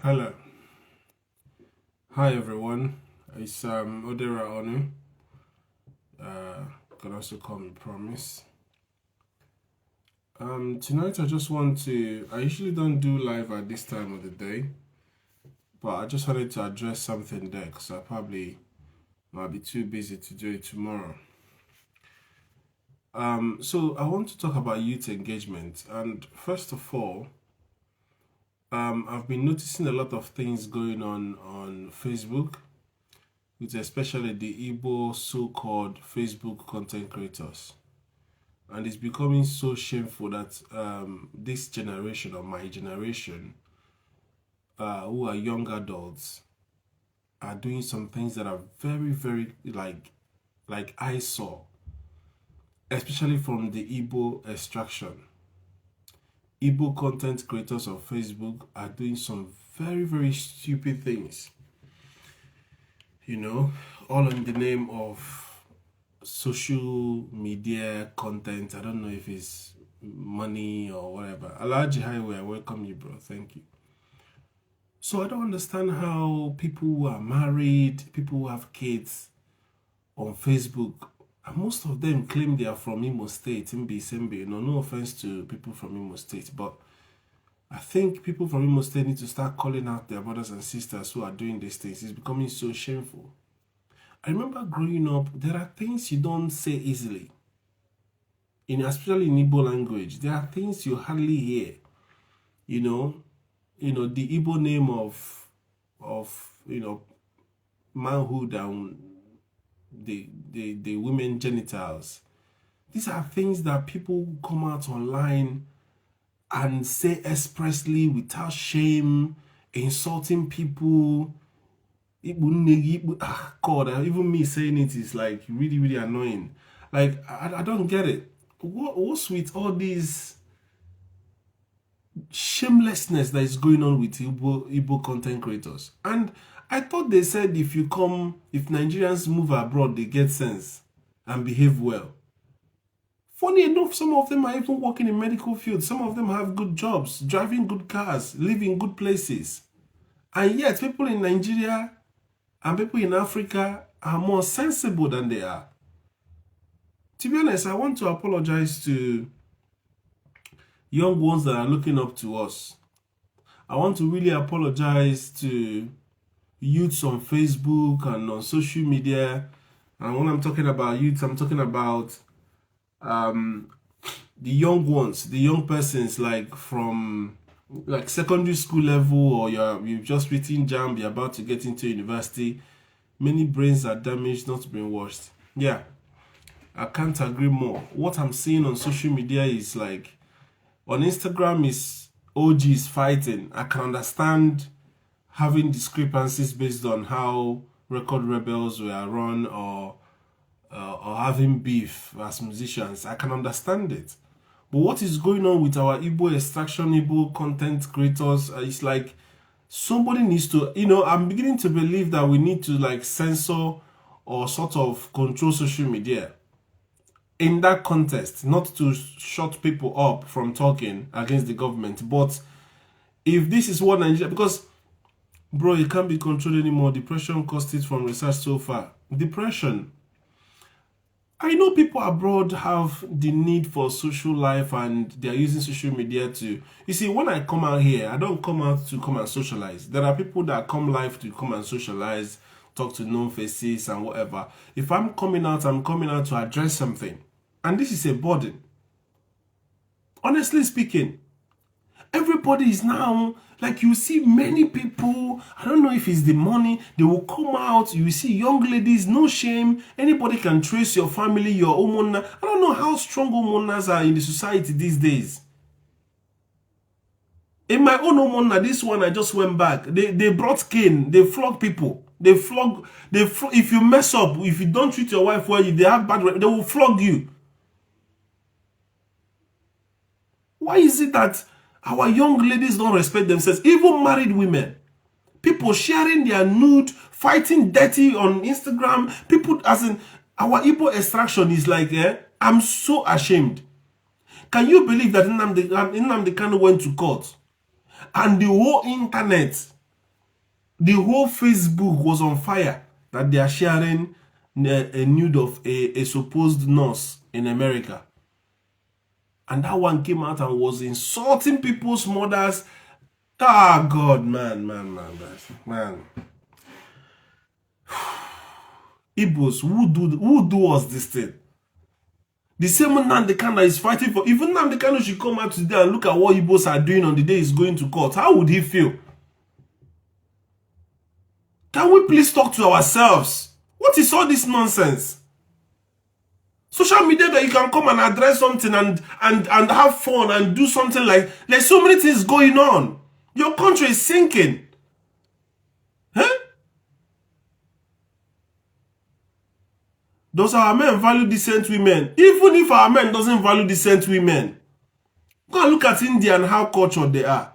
Hello. Hi everyone. It's Odera Onu. Can also call me Promise. Tonight I just want to I usually don't do live at this time of the day, but I just wanted to address something there because I probably might be too busy to do it tomorrow. So I want to talk about youth engagement, and first of all, I've been noticing a lot of things going on Facebook, with especially the Igbo so-called Facebook content creators. And it's becoming so shameful that this generation or my generation, who are young adults, are doing some things that are very, very like I saw, especially from the Igbo extraction. Igbo content creators on Facebook are doing some very, very stupid things, you know, all in the name of social media content. I don't know if it's money or whatever. Alaji Highway, I welcome you, bro. Thank you. So I don't understand how people who are married, people who have kids on Facebook, and most of them claim they are from Imo State, Mbi. No offense to people from Imo State, but I think people from Imo State need to start calling out their brothers and sisters who are doing these things. It's becoming so shameful. I remember growing up, there are things you don't say easily. Especially in Igbo language, there are things you hardly hear. You know, the Igbo name of manhood and the women genitals. These are things that people come out online and say expressly without shame, insulting people. God, even me saying it is like really, really annoying. Like, I don't get it. What's with all these shamelessness that is going on with Igbo content creators? And I thought they said if Nigerians move abroad, they get sense and behave well. Funny enough, some of them are even working in medical fields. Some of them have good jobs, driving good cars, live in good places. And yet, people in Nigeria and people in Africa are more sensible than they are. To be honest, I want to apologize to young ones that are looking up to us. I want to really apologize to youths on Facebook and on social media. And when I'm talking about youths, I'm talking about the young ones, the young persons like from like secondary school level, or you've just written JAMB, you're about to get into university. Many brains are damaged, not brainwashed. Yeah, I can't agree more. What I'm seeing on social media is like on Instagram is OGs fighting. I can understand having discrepancies based on how record rebels were run, or having beef as musicians. I can understand it. But what is going on with our Igbo extraction, Igbo content creators? It's like somebody needs to, I'm beginning to believe that we need to like censor or sort of control social media in that context, not to shut people up from talking against the government. But if this is what Nigeria, because bro, it can't be controlled anymore. Depression caused it from research so far. Depression. I know people abroad have the need for social life and they are using social media to. You see, when I come out here, I don't come out to come and socialize. There are people that come live to come and socialize, talk to known faces and whatever. If I'm coming out to address something. And this is a burden. Honestly speaking, everybody is now, like you see many people, I don't know if it's the money, they will come out, you see young ladies, no shame, anybody can trace your family, your omona. I don't know how strong omonas are in the society these days. In my own omona, this one I just went back, they brought cane, they flog people. If you mess up, if you don't treat your wife well, they have bad, they will flog you. Why is it that our young ladies don't respect themselves? Even married women. People sharing their nude, fighting dirty on Instagram. People, as in, our Igbo extraction is like, I'm so ashamed. Can you believe that Nnamdi Kanu went to court? And the whole internet The whole Facebook was on fire that they are sharing a nude of a supposed nurse in America. And that one came out and was insulting people's mothers. Ah, God, man. Igbos, who do us this thing? The same Nnamdi Kanu is fighting for. Even Nnamdi Kanu should come out today and look at what Igbos are doing on the day he's going to court. How would he feel? Can we please talk to ourselves? What is all this nonsense? Social media that you can come and address something and have fun and do something like... There's so many things going on. Your country is sinking. Huh? Does our men value decent women? Even if our men doesn't value decent women, go and look at India and how cultured they are.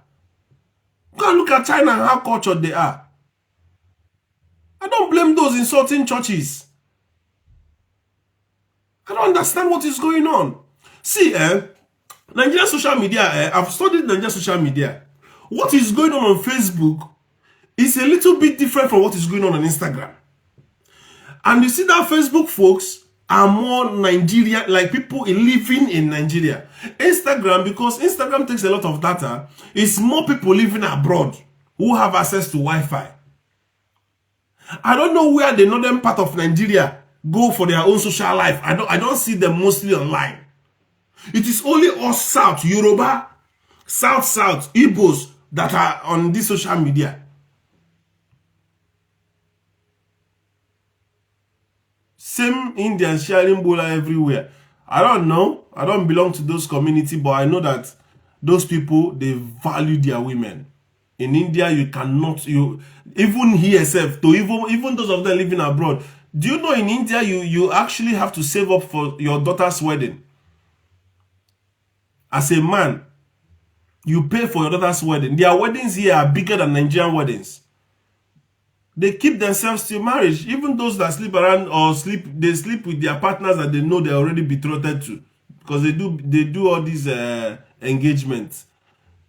Go and look at China and how cultured they are. I don't blame those insulting churches. I don't understand what is going on. See, Nigerian social media, I've studied Nigerian social media. What is going on Facebook is a little bit different from what is going on Instagram. And you see that Facebook folks are more Nigerian, like people living in Nigeria. Instagram, because Instagram takes a lot of data, is more people living abroad who have access to Wi-Fi. I don't know where the northern part of Nigeria go for their own social life. I don't see them mostly online. It is only us South, Yoruba, South, Igbos that are on this social media. Same Indians sharing bola everywhere. I don't know. I don't belong to those community, but I know that those people, they value their women. In India, you cannot, even here self, to even those of them living abroad. Do you know in India, you actually have to save up for your daughter's wedding? As a man, you pay for your daughter's wedding. Their weddings here are bigger than Nigerian weddings. They keep themselves till marriage. Even those that sleep around or they sleep with their partners that they know they're already betrothed to. Because they do all these engagements,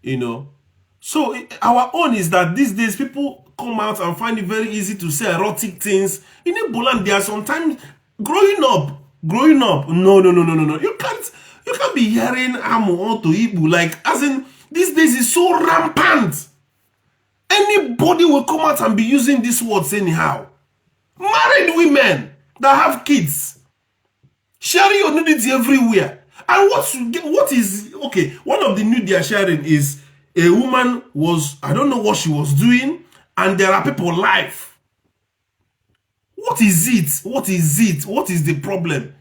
you know. So our own is that these days people come out and find it very easy to say erotic things. In Igboland, there are sometimes growing up. No. You can't be hearing Amo to Igbo, like, as in, these days is so rampant. Anybody will come out and be using these words anyhow. Married women that have kids, sharing your nudity everywhere. And what is, okay, one of the nude they are sharing is a woman was, I don't know what she was doing, and there are people live. What is it? What is the problem?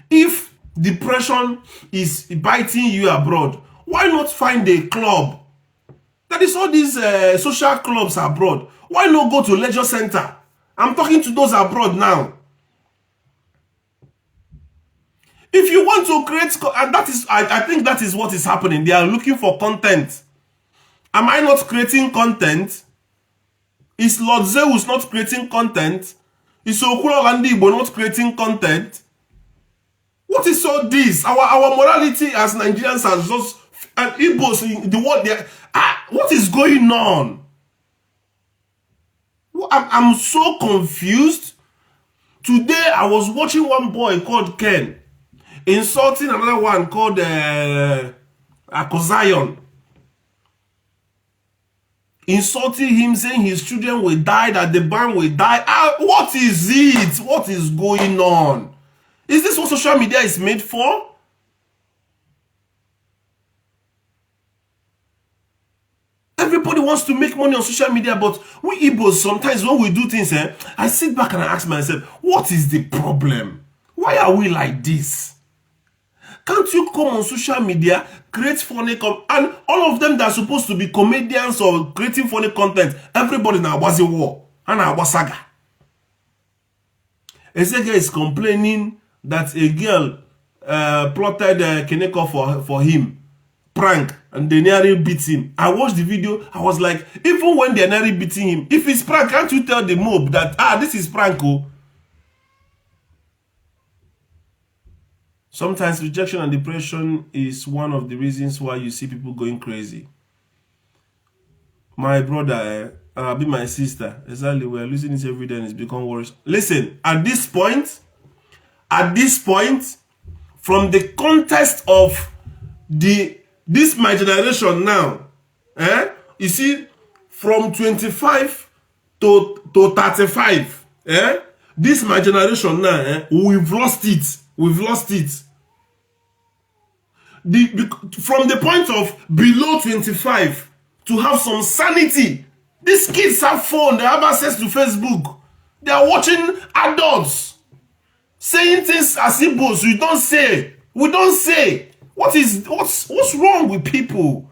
If depression is biting you abroad, why not find a club? That is all these social clubs abroad. Why not go to leisure center? I'm talking to those abroad now. If you want to create, and that is, I think that is what is happening. They are looking for content. Am I not creating content? Is Lord Zeus not creating content? Is Okuro Landigbo not creating content? What is all this? Our morality as Nigerians are just, and Igbos in the world, what is going on? I'm so confused. Today I was watching one boy called Ken insulting another one called Akozion. Insulting him, saying his children will die, that the band will die. What is it? What is going on? Is this what social media is made for? Everybody wants to make money on social media, but we Igbos, sometimes when we do things, I sit back and I ask myself, what is the problem? Why are we like this? Can't you come on social media, create funny and all of them that are supposed to be comedians or creating funny content, everybody now was a war and a wasaga. Ezega is complaining that a girl plotted Keneko for him, prank, and they nearly beat him. I watched the video, I was like, even when they're nearly beating him, if it's prank, can't you tell the mob that, this is prank, oh? Sometimes rejection and depression is one of the reasons why you see people going crazy. My brother, Be my sister. Exactly. We are losing it every day and it's become worse. Listen, at this point, from the context of this my generation now, you see, from 25 to 35, this my generation now, we've lost it. We've lost it. From the point of below 25 to have some sanity. These kids have phone, they have access to Facebook. They are watching adults saying things as Igbos we don't say. We don't say. What's wrong with people?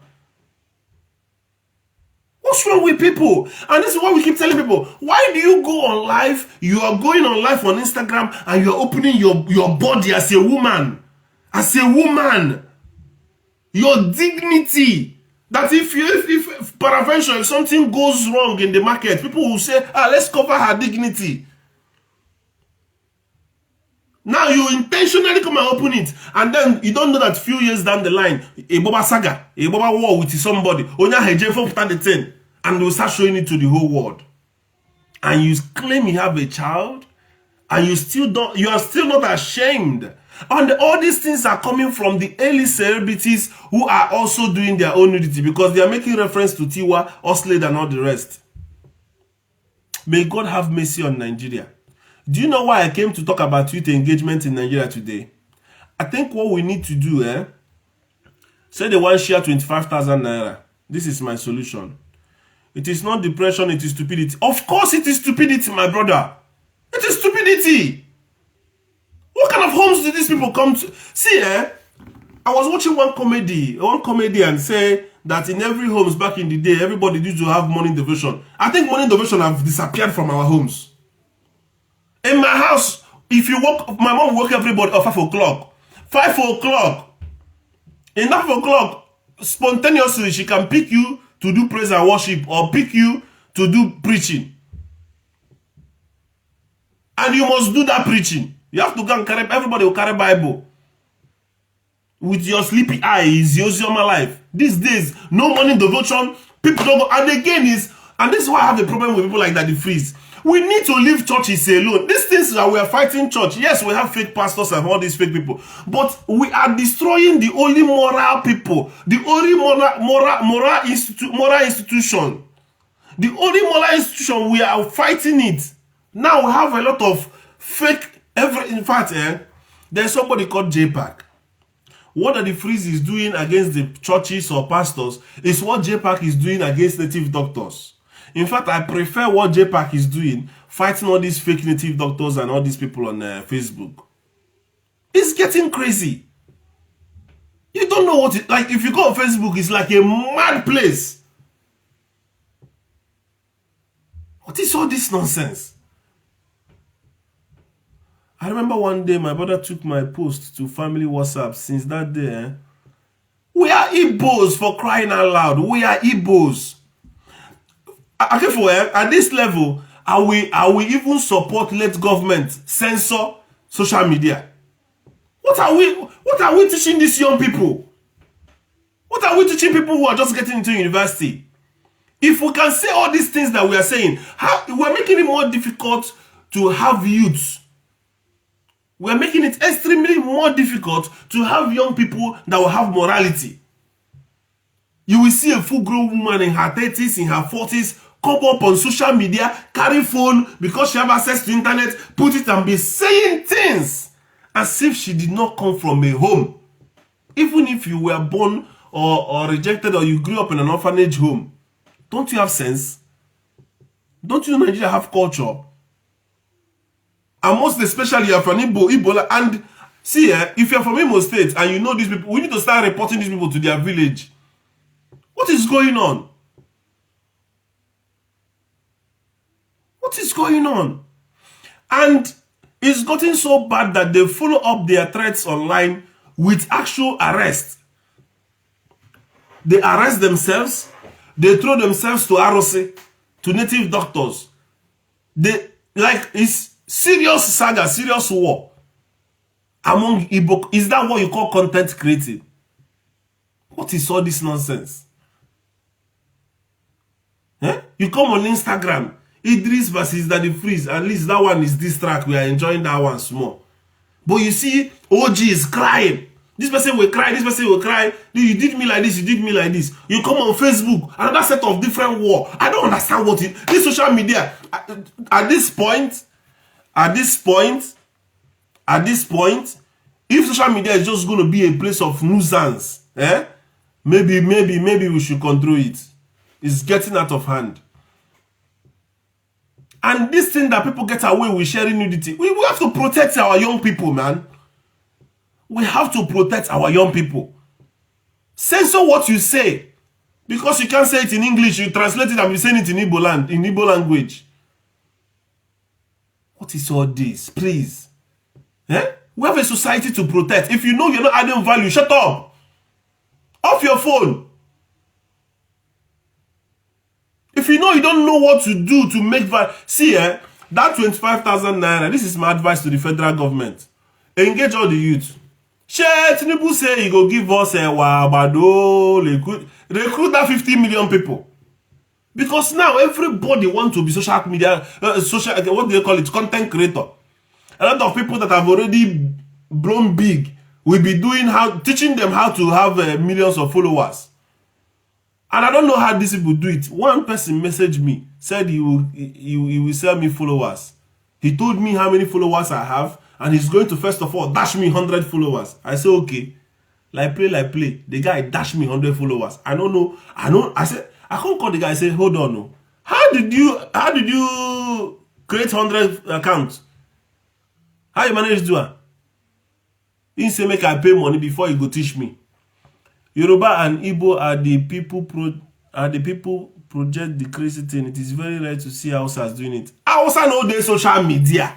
What's wrong with people? And this is why we keep telling people, why do you go on live? You are going on live on Instagram and you're opening your body as a woman. As a woman. Your dignity. That if peradventure, if something goes wrong in the market, people will say, let's cover her dignity. Now you intentionally come and open it, and then you don't know that few years down the line, a Boba saga, a Boba war with somebody, Onya Hejefo put the thing, and they will start showing it to the whole world. And you claim you have a child, and you are still not ashamed. And all these things are coming from the early celebrities who are also doing their own nudity because they are making reference to Tiwa, Oslade, and all the rest. May God have mercy on Nigeria. Do you know why I came to talk about youth engagement in Nigeria today? I think what we need to do, say they want to share 25,000 naira. This is my solution. It is not depression, it is stupidity. Of course it is stupidity, my brother. It is stupidity. What kind of homes did these people come to? See, I was watching one comedian say that in every homes back in the day, everybody used to have morning devotion. I think morning devotion have disappeared from our homes. In my house, if you walk, my mom woke everybody at 5 o'clock. 5 o'clock. In 5 o'clock, spontaneously, she can pick you to do praise and worship or pick you to do preaching. And you must do that preaching. You have to go and carry, everybody will carry Bible. With your sleepy eyes, your life. These days, no morning devotion, people don't go. And again, and this is why I have a problem with people like that, the freeze. We need to leave churches alone. These things that we are fighting church. Yes, we have fake pastors and all these fake people. But we are destroying the only moral people. The only moral institution. The only moral institution, we are fighting it. Now we have a lot of fake. In fact, there's somebody called JPAC. What the freeze is doing against the churches or pastors is what JPAC is doing against native doctors. In fact, I prefer what JPAC is doing, fighting all these fake native doctors and all these people on Facebook. It's getting crazy. You don't know what like if you go on Facebook, it's like a mad place. What is all this nonsense? I remember one day my brother took my post to family WhatsApp. Since that day, we are Igbos, for crying out loud. We are Igbos. Okay, for at this level, are we even support let government censor social media? What are we teaching these young people? What are we teaching people who are just getting into university? If we can say all these things that we are saying, we're making it more difficult to have youths. We're making it extremely more difficult to have young people that will have morality. You will see a full-grown woman in her 30s, in her 40s, come up on social media, carry phone because she have access to internet, put it and be saying things as if she did not come from a home. Even if you were born or rejected or you grew up in an orphanage home, don't you have sense? Don't you know Nigeria have culture? And most especially you're from Ebola. And see, if you're from Imo State and you know these people, we need to start reporting these people to their village. What is going on? What is going on? And it's gotten so bad that they follow up their threats online with actual arrest. They arrest themselves. They throw themselves to ROC, to native doctors. It's serious saga, serious war among Igbo. Is that what you call content creating? What is all this nonsense? You come on Instagram, Idris versus Daddy Freeze. At least that one is this track. We are enjoying that one small. But you see, OG is crying. This person will cry, this person will cry. You did me like this, you did me like this. You come on Facebook, another set of different war. I don't understand what it... This social media, at this point, if social media is just going to be a place of nuisance, maybe we should control it. It's getting out of hand. And this thing that people get away with sharing nudity, we have to protect our young people, man. We have to protect our young people. Censor what you say. Because you can't say it in English, you translate it and be saying it in Igbo language. What is all this? Please. We have a society to protect. If you know you're not adding value, shut up. Off your phone. If you know you don't know what to do to make value. See, that 25,000 naira, this is my advice to the federal government. Engage all the youth. Tinubu say he go give us a wabado, recruit that 50 million people. Because now everybody wants to be social media, what do they call it, content creator. A lot of people that have already blown big will be teaching them how to have millions of followers. And I don't know how these people do it. One person messaged me, said he will sell me followers. He told me how many followers I have, and he's going to first of all dash me 100 followers. I said, okay. Like play. The guy dashed me 100 followers. I don't know. I said, I can't call the guy. I said, hold on. No. How did you create 100 accounts? How you manage to do it? He say make I pay money before you go teach me. Yoruba and Igbo are the people project the crazy thing. It is very rare to see Hausas doing it. Hausa know their social media.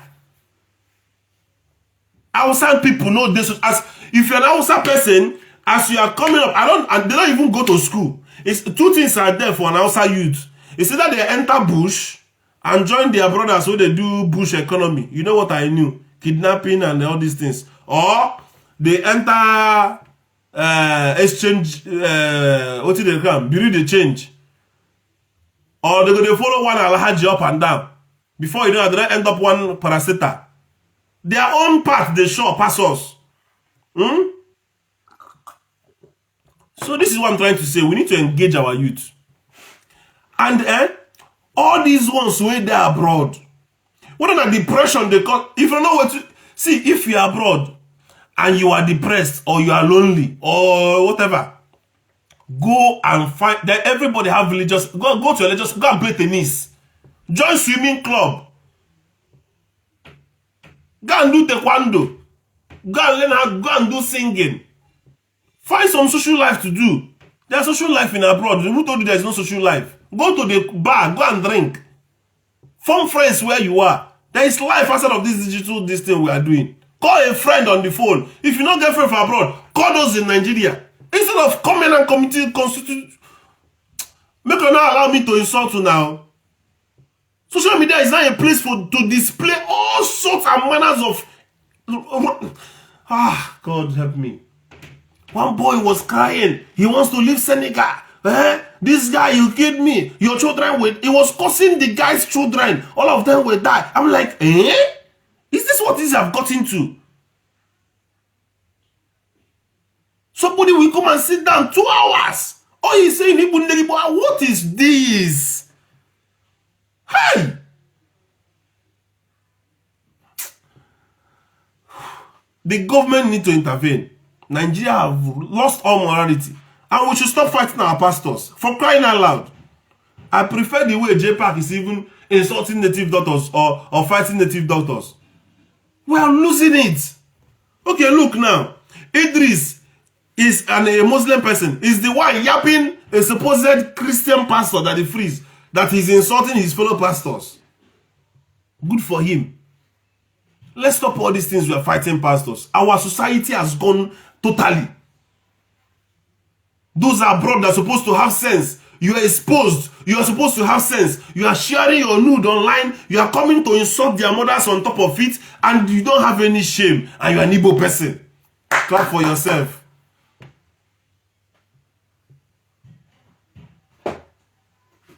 Hausa people know this. As if you're an Hausa person, as you are coming up, and they don't even go to school. It's two things are there for an Hausa youth. It's either they enter bush and join their brothers who they do bush economy. You know what I knew? Kidnapping and all these things. Or they enter exchange, what did they come? Bureau de change. Or they follow one Alhaji up and down. Before you know, they end up one parasita. Their own path, they show pass us. So this is what I'm trying to say. We need to engage our youth. And all these ones where they are abroad, what are the depression they call? If you know what to see, if you are abroad and you are depressed or you are lonely or whatever, go and find that everybody have religious. Go to a religious. Go and play tennis. Join swimming club. Go and do taekwondo. Go and learn how. Go and do singing. Find some social life to do. There's social life in abroad. Who told you there's no social life? Go to the bar. Go and drink. Form friends where you are. There is life outside of this digital thing we are doing. Call a friend on the phone. If you don't get friend from abroad, call those in Nigeria. Instead of coming and committee constitute. Make you not allow me to insult you now. Social media is not a place to display all sorts and manners of... God help me. One boy was crying. He wants to leave Senegal. This guy, you killed me. Your children will... He was cursing the guy's children. All of them will die. I'm like, Is this what these have got into? Somebody will come and sit down 2 hours. Oh, he's saying, what is this? Hey! The government need to intervene. Nigeria have lost all morality. And we should stop fighting our pastors. For crying out loud. I prefer the way J-Pack is even insulting native doctors or fighting native doctors. We are losing it. Okay, look now. Idris is a Muslim person. Is the one yapping a supposed Christian pastor that he frees, that he's insulting his fellow pastors. Good for him. Let's stop all these things we are fighting pastors. Our society has gone totally. Those abroad that are supposed to have sense. You are exposed. You are supposed to have sense. You are sharing your nude online. You are coming to insult their mothers on top of it. And you don't have any shame. And you are an Igbo person. Clap for yourself.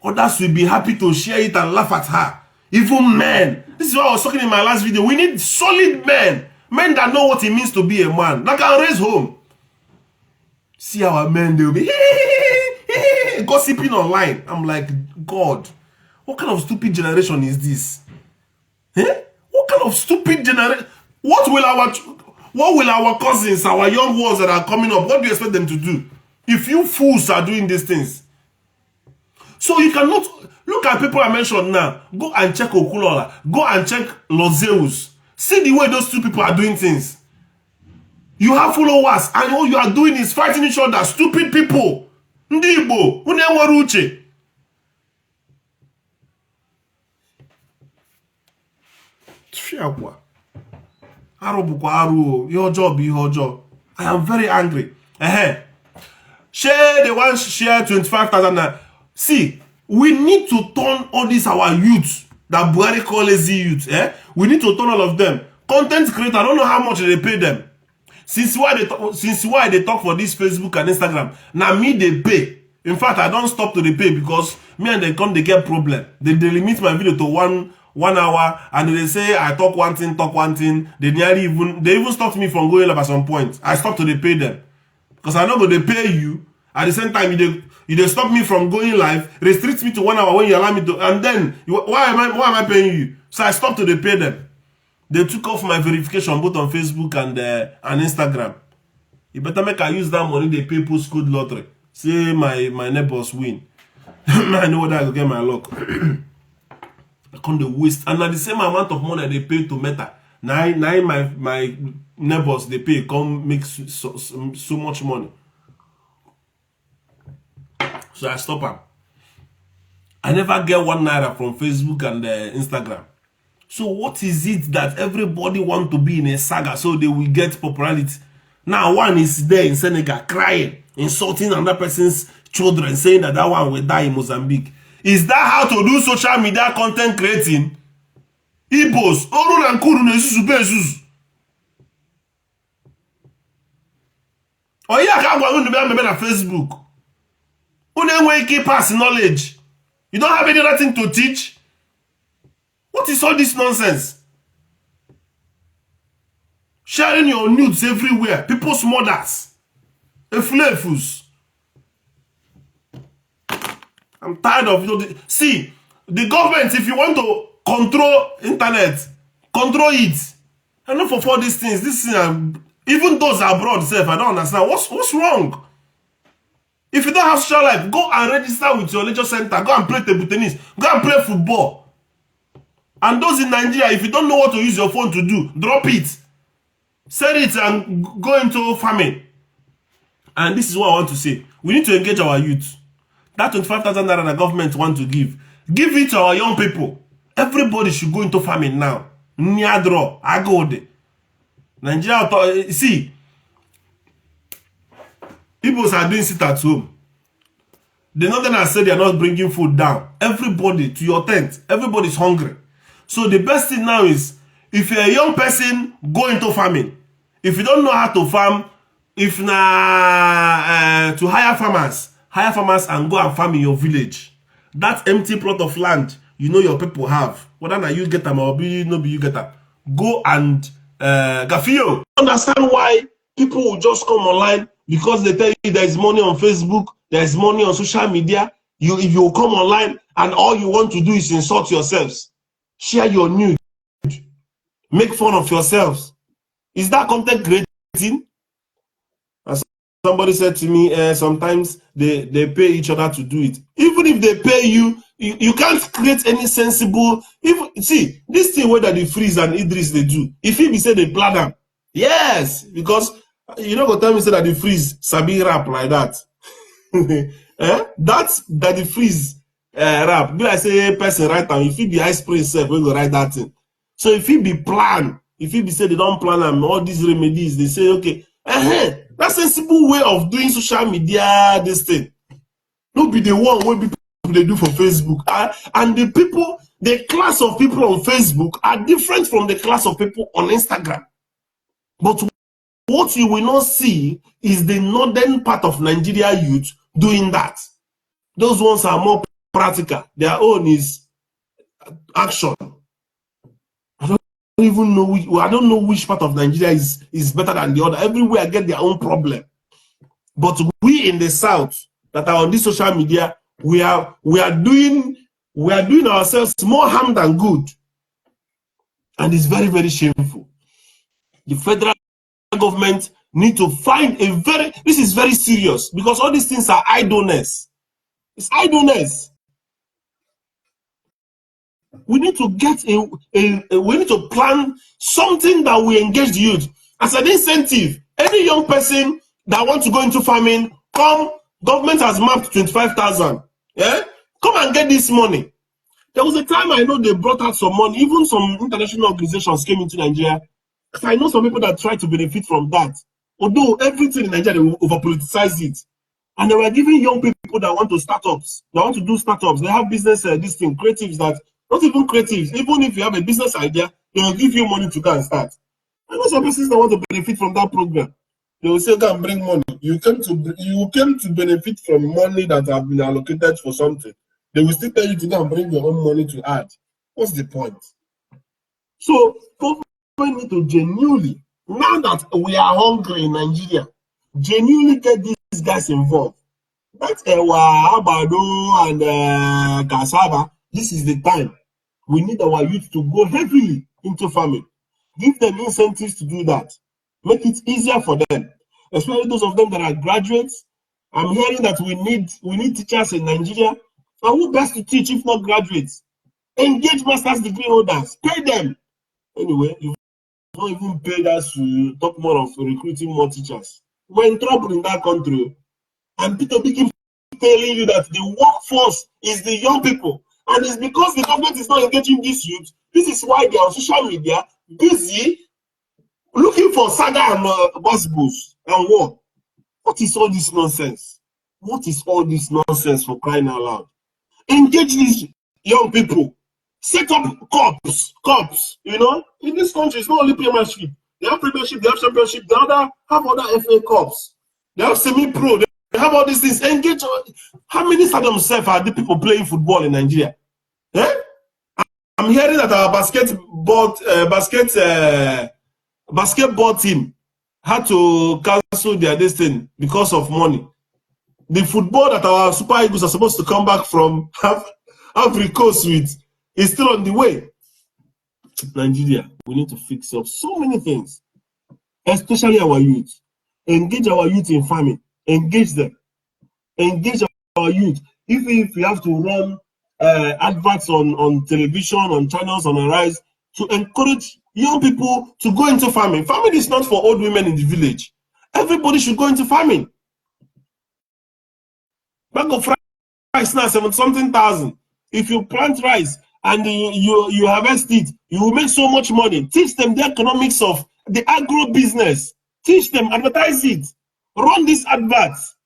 others will be happy to share it and laugh at her. Even men. This is what I was talking in my last video. We need solid men. Men that know what it means to be a man. That can raise home. See our men, they'll be gossiping online. I'm like, God, what kind of stupid generation is this? Eh? What kind of stupid generation? What will our cousins, our young ones that are coming up, what do you expect them to do? If you fools are doing these things. So you cannot, look at people I mentioned now. Go and check Okulola. Go and check Lozeus. See the way those two people are doing things. You have followers and all you are doing is fighting each other. Stupid people. Ndị Igbo, unu enwere uche. Arụ bụkwa arụ, ihe ọjọọ bụ ihe ọjọọ. I am very angry. Share the one share 25,000. See, we need to turn all these our youth that Buhari call lazy youth. We need to turn all of them. Content creator, I don't know how much they pay them. Since why they talk for this Facebook and Instagram. Now me they pay. In fact, I don't stop to the pay because me and they come they get problem. They limit my video to one hour and they say I talk one thing. They even stopped me from going live at some point. I stopped to the pay them because I know they pay you. At the same time, they stop me from going live, restrict me to 1 hour when you allow me to, and then why am I paying you? So I stopped to pay them. They took off my verification both on Facebook and Instagram. You better make I use that money they pay postcode lottery. Say my neighbors win. I know whether I will get my luck. I can't waste. And at the same amount of money they pay to Meta. Now my neighbors they pay come make so much money. So I stop them. I never get 1 naira from Facebook and Instagram. So what is it that everybody want to be in a saga so they will get popularity? Now one is there in Senegal crying, insulting another person's children, saying that one will die in Mozambique. Is that how to do social media content creating? Igbos, Orun and Kuru Nesusu. Oh yeah, I can't go on Facebook. You pass knowledge. You don't have any other thing to teach. What is all this nonsense? Sharing your nudes everywhere. People's mothers. Efulefus. I'm tired of see, the government, if you want to control internet, control it. And not for these things. Even those abroad, I don't understand. What's wrong? If you don't have social life, go and register with your leisure center. Go and play table tennis. Go and play football. And those in Nigeria, if you don't know what to use your phone to do, drop it. Sell it and go into farming. And this is what I want to say. We need to engage our youth. That 25,000 naira the government want to give it to our young people. Everybody should go into farming now. Nyadro, Agode. Nigeria, see, people are doing sit at home. The Northerners say they are not bringing food down. Everybody to your tent. Everybody's hungry. So the best thing now is, if you're a young person, go into farming. If you don't know how to farm, if to hire farmers and go and farm in your village. That empty plot of land, you know your people have. Whether now you get them or no be you get them. Go and Gafio. Understand why people will just come online because they tell you there is money on Facebook, there is money on social media. If you come online and all you want to do is insult yourselves, share your nude, make fun of yourselves. Is that content creating? As somebody said to me, sometimes they pay each other to do it. Even if they pay you, you can't create any sensible. See, this thing whether the Freeze and Idris they do, if he be say they plan them, yes, because you know go tell me say that the Freeze sabi rap like that. That's that the Freeze rap. Be like say person write down. If he be Ice Prince self, we go write that thing. So if he be plan, if he be say they don't plan them, all these remedies, they say okay, that's a sensible way of doing social media. This thing, don't be the one where people they do for Facebook, and the people, the class of people on Facebook are different from the class of people on Instagram. But what you will not see is the northern part of Nigeria youth doing that. Those ones are more practical. Their own is action. I don't even know I don't know which part of Nigeria is better than the other. Everywhere get their own problem. But we in the South that are on this social media, we are doing ourselves more harm than good. And it's very, very shameful. The federal government need to find this is very serious, because all these things are idleness. It's idleness. We need to we need to plan something that will engage the youth. As an incentive, any young person that wants to go into farming, government has mapped 25,000. Yeah? Come and get this money. There was a time I know they brought out some money, even some international organizations came into Nigeria. I know some people that try to benefit from that. Although everything in Nigeria, they over-politicize it. And they were giving young people that want to startups, that want to do startups. They have business, this thing, creatives that, not even creatives, even if you have a business idea, they will give you money to go and start. I know some persons that want to benefit from that program. They will say, go and bring money. You came to benefit from money that have been allocated for something. They will still tell you to go and bring your own money to add. What's the point? So, government need to genuinely, now that we are hungry in Nigeria, genuinely get these guys involved. That's Abado and Cassava. This is the time. We need our youth to go heavily into farming. Give them incentives to do that. Make it easier for them, especially those of them that are graduates. I'm hearing that we need teachers in Nigeria. And who best to teach if not graduates? Engage master's degree holders. Pay them. Anyway, you don't even pay us to talk more of recruiting more teachers. We're in trouble in that country. And Peter keeps telling you that the workforce is the young people. And it's because the government is not engaging these youth. This is why they are on social media busy looking for saga and gospels and what? What is all this nonsense? What is all this nonsense, for crying out loud? Engage these young people. Set up corps, you know? In this country, it's not only premiership. They have premiership, they have championship, they have other FA corps. They have semi-pro, they have all these things. Engage. How many of themselves are the people playing football in Nigeria? Eh? I'm hearing that our basketball team had to cancel their destiny because of money. The football that our Super Eagles are supposed to come back from Ivory Coast with is still on the way. Nigeria, we need to fix up so many things, especially our youth. Engage our youth in farming. Engage them. Engage our youth. If you have to run adverts on television, on channels, on Arise, to encourage young people to go into farming. Farming is not for old women in the village. Everybody should go into farming. Bag of rice now, 70-something thousand. If you plant rice and you harvest it, you will make so much money. Teach them the economics of the agro business. Teach them, advertise it. Run these adverts.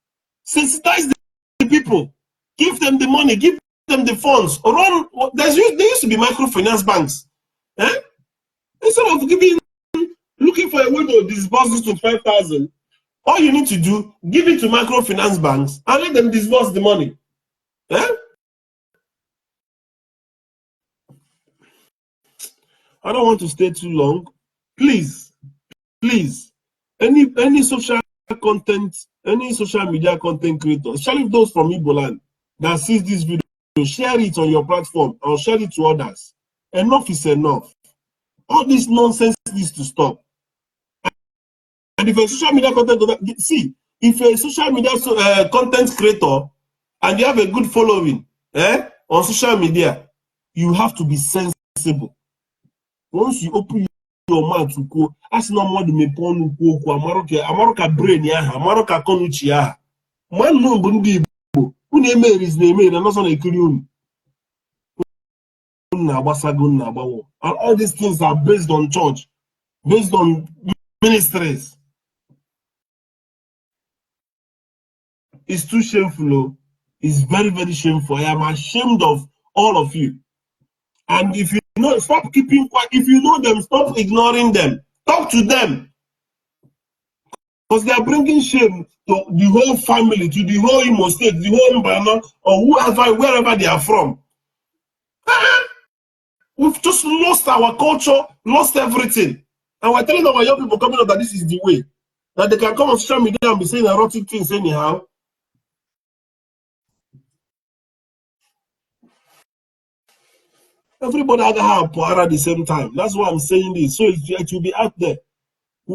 Sensitize the people. Give them the money. Give them the funds. There used to be microfinance banks. Eh? Instead of looking for a way to disburse this 25,000, all you need to do, give it to microfinance banks and let them disburse the money. Eh? I don't want to stay too long. Please, any social content, any social media content creator, especially those from Igbo land that sees this video, share it on your platform or share it to others. Enough is enough. All this nonsense needs to stop. And if a social media content, if a social media content creator and you have a good following on social media, you have to be sensible. Once you open your mouth to go, ask no more me pon ku amaroka brain ya, amaroka konuchi ya. Man no bundi Igbo. Unu emeris na eme na so na ekiri unu. And all these things are based on church, based on ministries. It's too shameful. It's very, very shameful. I am ashamed of all of you. And if you know, stop keeping quiet. If you know them, stop ignoring them. Talk to them. Because they are bringing shame to the whole family, to the whole Imo State, the whole Mbana, or whoever, wherever they are from. We've just lost our culture, lost everything. And we're telling our young people coming up that this is the way. That they can come on social media and be saying erotic things anyhow. Everybody had to have power at the same time. That's why I'm saying this. So it will be out there.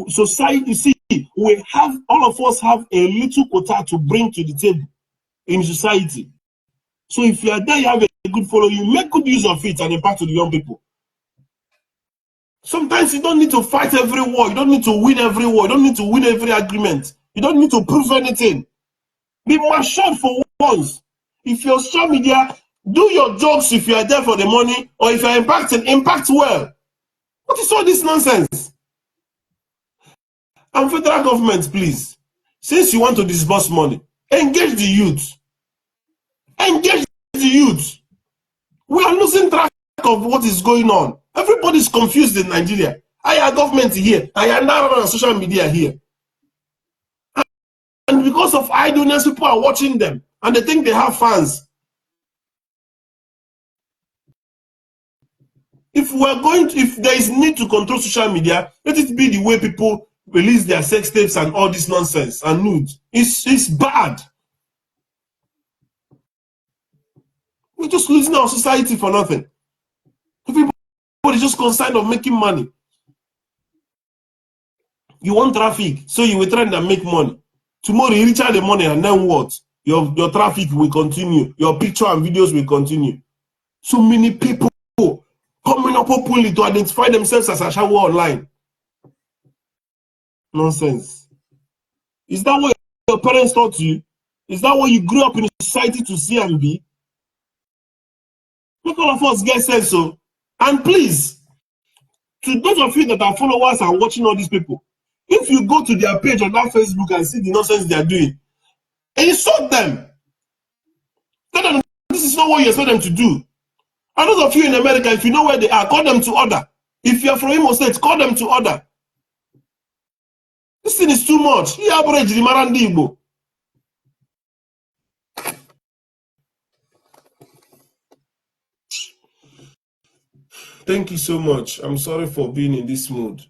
Society, you see, we have, all of us have a little quota to bring to the table in society. So if you are there, you have a good follow, you make good use of it and impact to the young people. Sometimes you don't need to fight every war. You don't need to win every war. You don't need to win every agreement. You don't need to prove anything. Be matured for once. If you're social media, do your jobs if you are there for the money, or if you're impacting, impact well. What is all this nonsense? And federal government, please, since you want to disburse money, engage the youth. Engage the youth. We are losing track of what is going on. Everybody's confused in Nigeria. I am government here. I am now on social media here. And because of idleness, people are watching them and they think they have fans. If there is need to control social media, let it be the way people release their sex tapes and all this nonsense and nudes. It's bad. We're just losing our society for nothing. Everybody's just concerned of making money. You want traffic, so you will trend and make money. Tomorrow you reach out the money and then what? Your traffic will continue. Your picture and videos will continue. So many people coming up openly to identify themselves as Ashawo online. Nonsense. Is that what your parents taught you? Is that what you grew up in society to see and be? Make all of us get sense. So, and please, to those of you that are followers and watching all these people, if you go to their page on that Facebook and see the nonsense they are doing, insult them. Tell them this is not what you expect them to do. And those of you in America, if you know where they are, call them to order. If you're from Imo State, call them to order. This thing is too much. Thank you so much. I'm sorry for being in this mood.